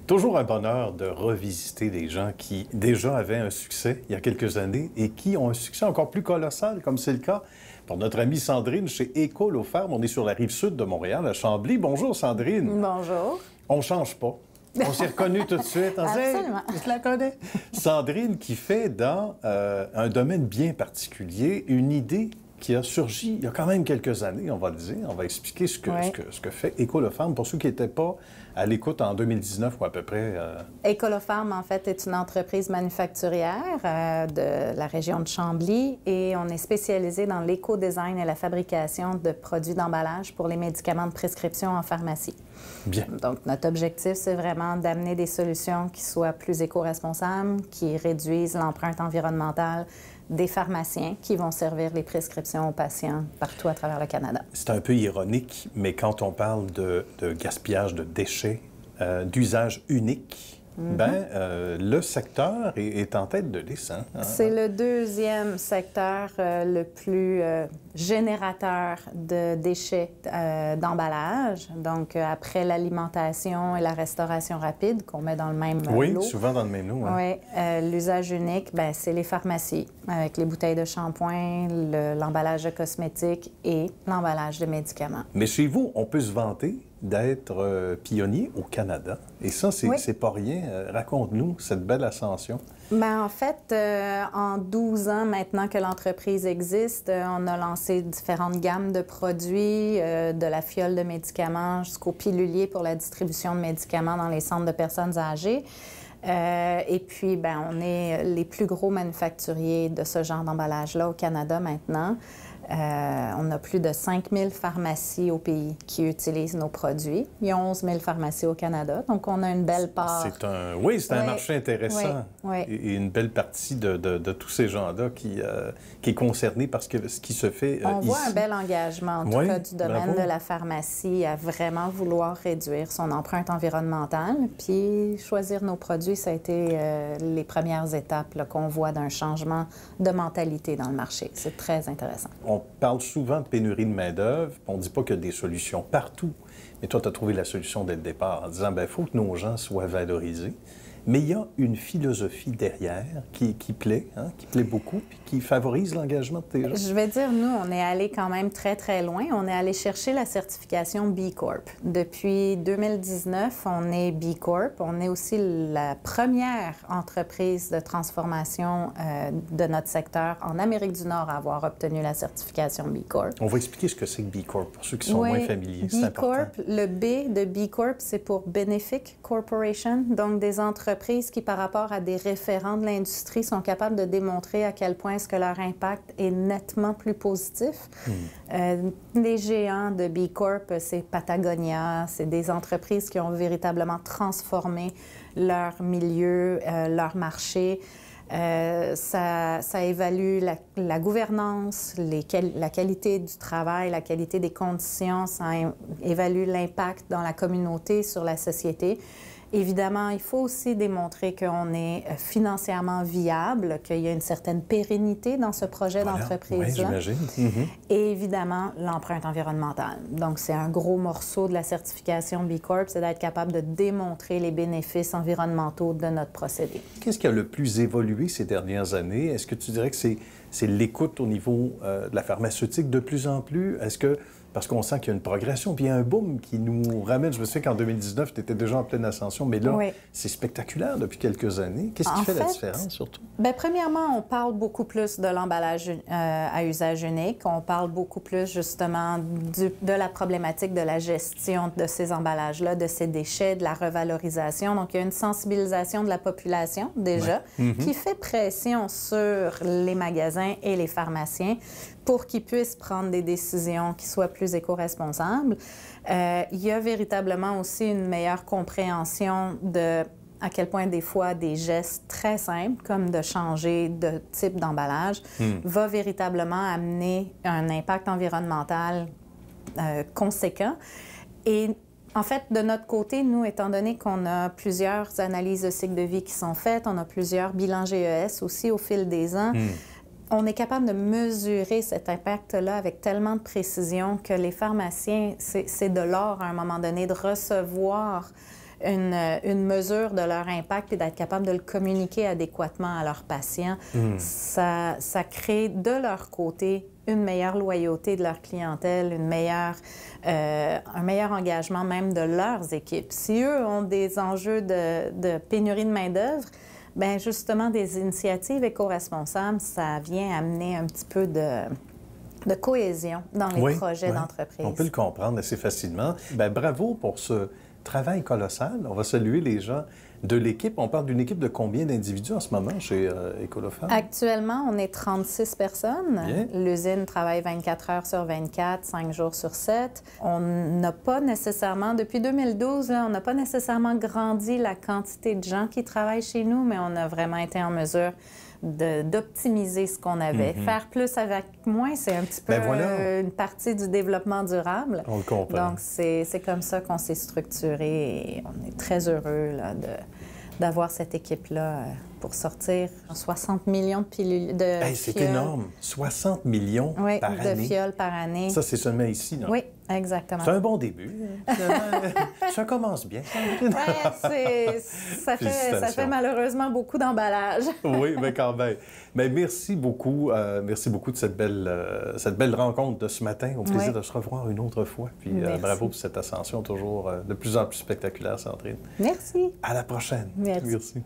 Toujours un bonheur de revisiter des gens qui déjà avaient un succès il y a quelques années et qui ont un succès encore plus colossal, comme c'est le cas pour notre amie Sandrine chez Écolo-Ferme. On est sur la rive sud de Montréal, à Chambly. Bonjour Sandrine. Bonjour. On ne change pas. On s'est reconnus tout de suite. Absolument. Hey, je la connais. Sandrine qui fait dans un domaine bien particulier une idée qui a surgi il y a quand même quelques années, on va le dire. On va expliquer ce que fait Écolo-Ferme pour ceux qui n'étaient pas à l'écoute en 2019 ou à peu près. Écolo-Ferme, en fait, est une entreprise manufacturière de la région de Chambly et on est spécialisé dans l'éco-design et la fabrication de produits d'emballage pour les médicaments de prescription en pharmacie. Bien. Donc, notre objectif, c'est vraiment d'amener des solutions qui soient plus éco-responsables, qui réduisent l'empreinte environnementale des pharmaciens qui vont servir les prescriptions aux patients partout à travers le Canada. C'est un peu ironique, mais quand on parle de gaspillage de déchets, d'usage unique, le secteur est en tête de liste. Hein? C'est le deuxième secteur le plus générateur de déchets d'emballage. Donc, après l'alimentation et la restauration rapide qu'on met dans le même lot. Oui, souvent dans le même lot. Hein? Oui, l'usage unique, c'est les pharmacies, avec les bouteilles de shampoing, l'emballage de cosmétiques et l'emballage de médicaments. Mais chez vous, on peut se vanter d'être pionnier au Canada. Et ça, c'est pas rien. Raconte-nous cette belle ascension. En fait, en 12 ans maintenant que l'entreprise existe, on a lancé différentes gammes de produits, de la fiole de médicaments jusqu'au pilulier pour la distribution de médicaments dans les centres de personnes âgées. Et puis, on est les plus gros manufacturiers de ce genre d'emballage-là au Canada maintenant. On a plus de 5000 pharmacies au pays qui utilisent nos produits. Il y a 11 000 pharmacies au Canada, donc on a une belle part. C'est un marché intéressant et une belle partie de tous ces gens-là qui est concernée par ce qui se fait On ici. voit un bel engagement, en tout cas, du domaine de la pharmacie à vraiment vouloir réduire son empreinte environnementale. Puis choisir nos produits, ça a été les premières étapes qu'on voit d'un changement de mentalité dans le marché. C'est très intéressant. On parle souvent de pénurie de main-d'œuvre. On ne dit pas qu'il y a des solutions partout. Mais toi, tu as trouvé la solution dès le départ en disant il faut que nos gens soient valorisés. Mais il y a une philosophie derrière qui plaît, qui plaît beaucoup, puis qui favorise l'engagement de tes gens. Je vais dire, nous, on est allé quand même très, très loin. On est allé chercher la certification B Corp. Depuis 2019, on est B Corp. On est aussi la première entreprise de transformation de notre secteur en Amérique du Nord à avoir obtenu la certification B Corp. On va expliquer ce que c'est que B Corp pour ceux qui sont moins familiers. B Corp, le B de B Corp, c'est pour Benefic Corporation, donc des entreprises qui, par rapport à des référents de l'industrie, sont capables de démontrer à quel point est-ce que leur impact est nettement plus positif. Les géants de B Corp, c'est Patagonia, c'est des entreprises qui ont véritablement transformé leur milieu, leur marché. Ça évalue la gouvernance, la qualité du travail, la qualité des conditions, ça évalue l'impact dans la communauté, sur la société. Évidemment, il faut aussi démontrer qu'on est financièrement viable, qu'il y a une certaine pérennité dans ce projet d'entreprise-là. Oui, j'imagine. Et évidemment, l'empreinte environnementale. Donc, c'est un gros morceau de la certification B Corp, c'est d'être capable de démontrer les bénéfices environnementaux de notre procédé. Qu'est-ce qui a le plus évolué ces dernières années? Est-ce que tu dirais que c'est l'écoute au niveau de la pharmaceutique de plus en plus? Est-ce que parce qu'on sent qu'il y a une progression, puis il y a un boom qui nous ramène. Je me souviens qu'en 2019, tu étais déjà en pleine ascension, mais là, c'est spectaculaire depuis quelques années. Qu'est-ce qui fait la différence, surtout? Premièrement, on parle beaucoup plus de l'emballage à usage unique. On parle beaucoup plus, justement, de la problématique de la gestion de ces emballages-là, de ces déchets, de la revalorisation. Donc, il y a une sensibilisation de la population, déjà, qui fait pression sur les magasins et les pharmaciens pour qu'ils puissent prendre des décisions qui soient plus éco-responsables. Il y a véritablement aussi une meilleure compréhension de à quel point des fois des gestes très simples, comme de changer de type d'emballage, va véritablement amener un impact environnemental conséquent. Et en fait, de notre côté, nous, étant donné qu'on a plusieurs analyses de cycle de vie qui sont faites, on a plusieurs bilans GES aussi au fil des ans, on est capable de mesurer cet impact-là avec tellement de précision que les pharmaciens, c'est de l'or à un moment donné de recevoir une mesure de leur impact et d'être capable de le communiquer adéquatement à leurs patients, ça crée de leur côté une meilleure loyauté de leur clientèle, un meilleur engagement même de leurs équipes. Si eux ont des enjeux de pénurie de main-d'œuvre, bien justement, des initiatives éco-responsables, ça vient amener un petit peu de cohésion dans les projets d'entreprise. On peut le comprendre assez facilement. Bien, bravo pour ce travail colossal. On va saluer les gens de l'équipe. On parle d'une équipe de combien d'individus en ce moment chez Écolofemmes? Actuellement, on est 36 personnes. Bien. L'usine travaille 24 heures sur 24, 5 jours sur 7. On n'a pas nécessairement, depuis 2012, là, on n'a pas nécessairement grandi la quantité de gens qui travaillent chez nous, mais on a vraiment été en mesure d'optimiser ce qu'on avait. Faire plus avec moins, c'est un petit peu une partie du développement durable. On le comprend. Donc, c'est comme ça qu'on s'est structuré et on est très heureux là, d'avoir cette équipe-là pour sortir 60 millions de pilules de Hey, c'est énorme! 60 millions par année. de fioles par année. Ça, c'est seulement ici, non? Oui, exactement. C'est un bon début. Ça commence bien. Ouais, ça fait malheureusement beaucoup d'emballage. Oui, mais quand même. Mais merci beaucoup de cette belle rencontre de ce matin. Au plaisir de se revoir une autre fois. Puis bravo pour cette ascension toujours de plus en plus spectaculaire, Sandrine. Merci. À la prochaine. Merci. Merci.